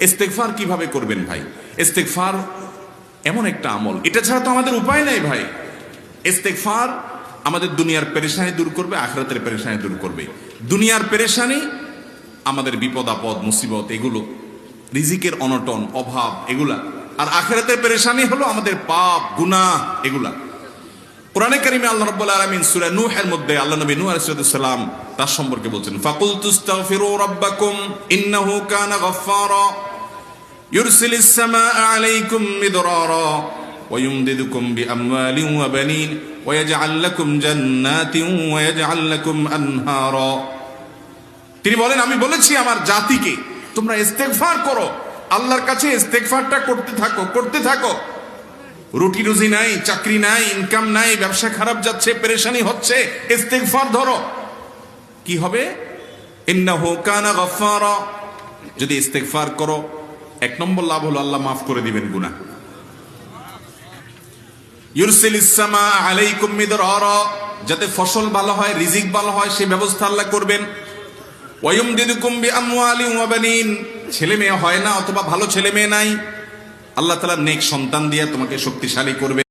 ইস্তেগফার কিভাবে করবেন ভাই? ইস্তেগফার এমন একটা আমল, এটা ছাড়া তো আমাদের উপায় নাই ভাই। ইস্তেগফার আমাদের দুনিয়ার পেরেশানি দূর করবে, আখিরাতের পেরেশানি দূর করবে। দুনিয়ার পেরেশানি আমাদের বিপদ আপদ মুসিবত, এগুলো রিজিকের অনটন অভাব এগুলা, আর আখিরাতের পেরেশানি হলো আমাদের পাপ গুনাহ এগুলা। কোরআনে কারিমে আল্লাহ রাব্বুল আলামিন সূরা নূহের মধ্যে আল্লাহ নবী নূহ আলাইহিস সালাম তার সম্পর্কে বলছেন, ফাকুলতুস্তাগফিরু রাব্বাকুম ইন্নাহু কানা গাফফারা ইউরসিলিস সামাআ আলাইকুম মিদরারা ওয়া ইউমদিদুকুম বিআমওয়ালিন ওয়া বানিন ওয়া ইয়াজআল লাকুম জান্নাতিন ওয়া ইয়াজআল লাকুম আনহারা। তিনি বলেন, আমি বলেছি আমার জাতিকে তোমরা ইস্তেগফার করো, আল্লাহর কাছে ইস্তেগফারটা করতে থাকো। রুটি রুজি নাই, চাকরি নাই, ইনকাম নাই, ব্যবসা খারাপ যাচ্ছে, পেরেশানি হচ্ছে, ইস্তেগফার ধরো, কি হবে? ইন্নাহু কানা গাফফারা। যদি ইস্তেগফার করো, এক নম্বর লাভ হলো আল্লাহ মাফ করে দিবেন গুনাহ। ইউরসিলিস সামাআ আলাইকুম মিদরারা, যাতে ফসল ভালো হয়, রিজিক ভালো হয়, সেই ব্যবস্থা আল্লাহ করবেন। ওয়া ইউমদিদুকুম বিআমওয়ালিন ওয়া বানিন, ছেলে মেয়ে হয় না অথবা ভালো ছেলে মেয়ে নাই, আল্লাহ তাআলা নেক সন্তান দিয়ে তোমাকে শক্তিশালী করবে।